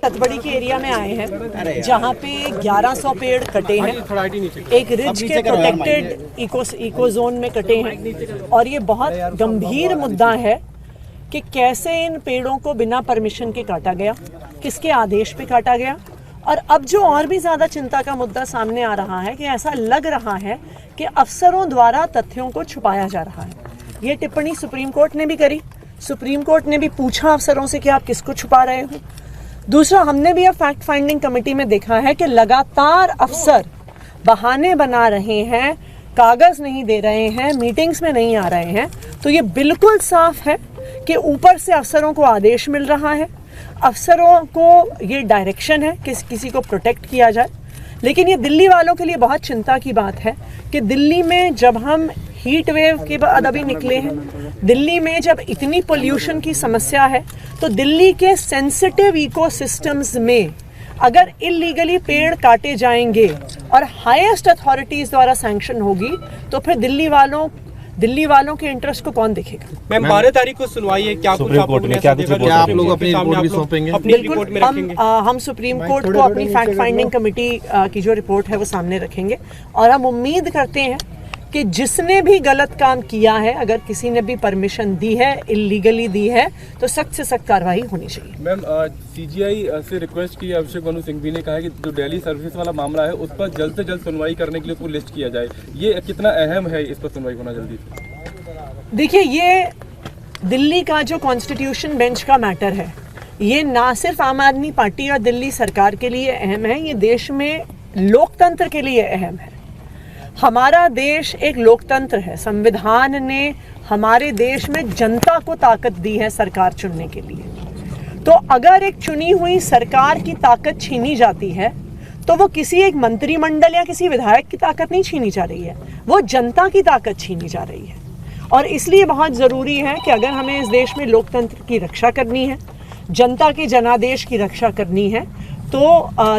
ततबड़ी के एरिया में आए हैं जहां पे 1100 पेड़ कटे हैं, एक रिज के प्रोटेक्टेड इको जोन में कटे हैं। और ये बहुत गंभीर मुद्दा है कि कैसे इन पेड़ों को बिना परमिशन के काटा गया, किसके आदेश पे काटा गया। और अब जो और भी ज्यादा चिंता का मुद्दा सामने आ रहा है कि ऐसा लग रहा है कि अफसरों द्वारा तथ्यों को छुपाया जा रहा है। ये टिप्पणी सुप्रीम कोर्ट ने भी करी, सुप्रीम कोर्ट ने भी पूछा अफसरों से कि आप किसको छुपा रहे हो। दूसरा, हमने भी अब फैक्ट फाइंडिंग कमेटी में देखा है कि लगातार अफसर बहाने बना रहे हैं, कागज नहीं दे रहे हैं, मीटिंग्स में नहीं आ रहे हैं। तो ये बिल्कुल साफ है कि ऊपर से अफसरों को आदेश मिल रहा है, अफसरों को ये डायरेक्शन है कि किसी को प्रोटेक्ट किया जाए। लेकिन ये दिल्ली वालों के लिए बहुत चिंता की बात है कि दिल्ली में जब हम हीट वेव के बाद अभी निकले हैं, दिल्ली में जब इतनी पोल्यूशन की समस्या है, तो दिल्ली के सेंसिटिव इकोसिस्टम्स में अगर इलीगली पेड़ काटे जाएंगे और हाईएस्ट अथॉरिटीज द्वारा सैंक्शन होगी तो फिर दिल्ली वालों के इंटरेस्ट को कौन देखेगा। मैम 12 तारीख को सुनवाई है, क्या सुप्रीम कोर्ट में क्या आप लोग अपनी रिपोर्ट भी सौंपेंगे? बिल्कुल, हम सुप्रीम कोर्ट को अपनी फैक्ट फाइंडिंग कमेटी की जो रिपोर्ट है वो सामने रखेंगे। और हम उम्मीद करते हैं कि जिसने भी गलत काम किया है, अगर किसी ने भी परमिशन दी है, इलीगली दी है, तो सख्त से सख्त कार्रवाई होनी चाहिए। मैम सीजीआई से रिक्वेस्ट की, अभिषेक मनु सिंघवी ने कहा है कि जो दिल्ली सर्विस वाला मामला है उस पर जल्द से जल्द सुनवाई करने के लिए उसको लिस्ट किया जाए। ये कितना अहम है इस पर सुनवाई होना जल्दी? देखिए, ये दिल्ली का जो कॉन्स्टिट्यूशन बेंच का मैटर है, ये ना सिर्फ आम आदमी पार्टी और दिल्ली सरकार के लिए अहम है, ये देश में लोकतंत्र के लिए अहम है। हमारा देश एक लोकतंत्र है, संविधान ने हमारे देश में जनता को ताकत दी है सरकार चुनने के लिए। तो अगर एक चुनी हुई सरकार की ताकत छीनी जाती है तो वो किसी एक मंत्रिमंडल या किसी विधायक की ताकत नहीं छीनी जा रही है, वो जनता की ताकत छीनी जा रही है। और इसलिए बहुत ज़रूरी है कि अगर हमें इस देश में लोकतंत्र की रक्षा करनी है, जनता के जनादेश की रक्षा करनी है, तो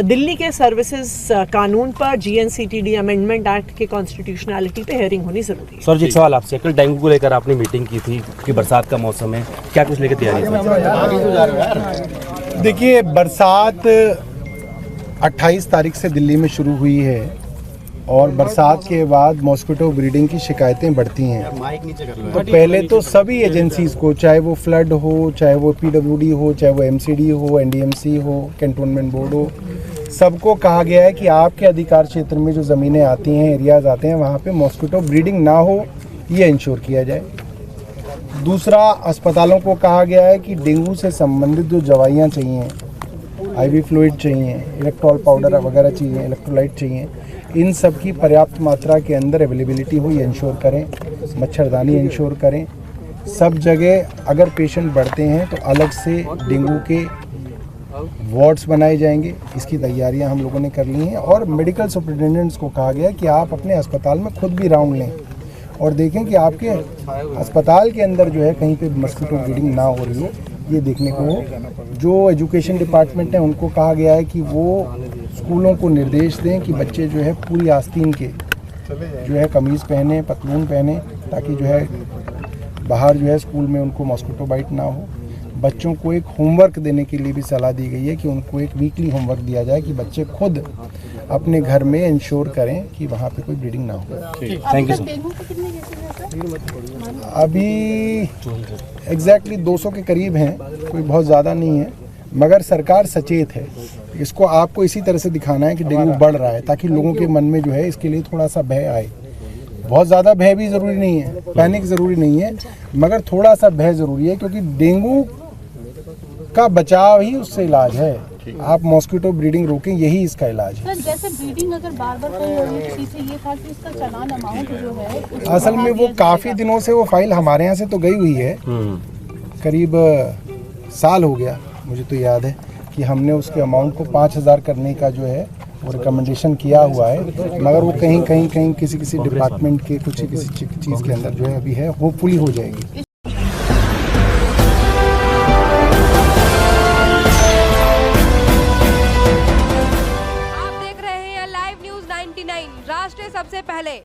दिल्ली के सर्विसेज कानून पर GNCTD अमेंडमेंट एक्ट के कॉन्स्टिट्यूशनैलिटी पे हेयरिंग होनी जरूरी है। सर जी, एक सवाल आपसे, कल डेंगू को लेकर आपने मीटिंग की थी कि बरसात का मौसम है, क्या कुछ लेकर तैयारी थी? देखिए, बरसात 28 तारीख से दिल्ली में शुरू हुई है और बरसात के बाद मॉस्किटो ब्रीडिंग की शिकायतें बढ़ती हैं। तो पहले तो सभी एजेंसीज़ को, चाहे वो फ्लड हो, चाहे वो PWD हो, चाहे वो MCD हो, NDMC हो, कैंटोनमेंट बोर्ड हो, सबको कहा गया है कि आपके अधिकार क्षेत्र में जो ज़मीनें आती हैं, एरियाज़ आते हैं, वहाँ पे मॉस्किटो ब्रीडिंग ना हो, ये इंश्योर किया जाए। दूसरा, अस्पतालों को कहा गया है कि डेंगू से संबंधित जो दवाइयाँ चाहिए, IV फ्लूइड चाहिए, इलेक्ट्रॉल पाउडर वगैरह चाहिए, इलेक्ट्रोलाइट चाहिए, इन सब की पर्याप्त मात्रा के अंदर अवेलेबिलिटी हो, ये इंश्योर करें। मच्छरदानी इंश्योर करें। सब जगह अगर पेशेंट बढ़ते हैं तो अलग से डेंगू के वार्ड्स बनाए जाएंगे, इसकी तैयारियां हम लोगों ने कर ली हैं। और मेडिकल सुपरिटेंडेंट्स को कहा गया कि आप अपने अस्पताल में खुद भी राउंड लें और देखें कि आपके अस्पताल के अंदर जो है कहीं पे मस्कीटो ब्रीडिंग ना हो रही हो, ये देखने को हो। जो एजुकेशन डिपार्टमेंट है उनको कहा गया है कि वो स्कूलों को निर्देश दें कि बच्चे जो है पूरी आस्तीन के जो है कमीज़ पहने, पतलून पहने, ताकि जो है बाहर जो है स्कूल में उनको मॉस्किटो बाइट ना हो। बच्चों को एक होमवर्क देने के लिए भी सलाह दी गई है कि उनको एक वीकली होमवर्क दिया जाए कि बच्चे खुद अपने घर में इंश्योर करें कि वहाँ पे कोई ब्लीडिंग ना हो। Thank you sir. अभी एग्जैक्टली 200 के करीब हैं, कोई बहुत ज़्यादा नहीं है, मगर सरकार सचेत है। इसको आपको इसी तरह से दिखाना है कि डेंगू बढ़ रहा है, ताकि लोगों के मन में जो है इसके लिए थोड़ा सा भय आए। बहुत ज़्यादा भय भी ज़रूरी नहीं है, पैनिक ज़रूरी नहीं है, मगर थोड़ा सा भय ज़रूरी है, क्योंकि डेंगू का बचाव ही उससे इलाज है। आप मॉस्किटो ब्रीडिंग रोकें, यही इसका इलाज है। जैसे ब्रीडिंग अगर बार-बार कोई होगी, किसी से ये था कि इसका चालान अमाउंट जो है, असल में वो काफ़ी दिनों से वो फाइल हमारे यहाँ से तो गई हुई है, करीब साल हो गया, मुझे तो याद है कि हमने उसके अमाउंट को 5000 करने का जो है वो रिकमेंडेशन किया हुआ है, मगर वो कहीं किसी डिपार्टमेंट के किसी चीज़ के अंदर जो है अभी है, होपफुली हो जाएगी। आप देख रहे हैं लाइव न्यूज़ 99, राष्ट्र सबसे पहले।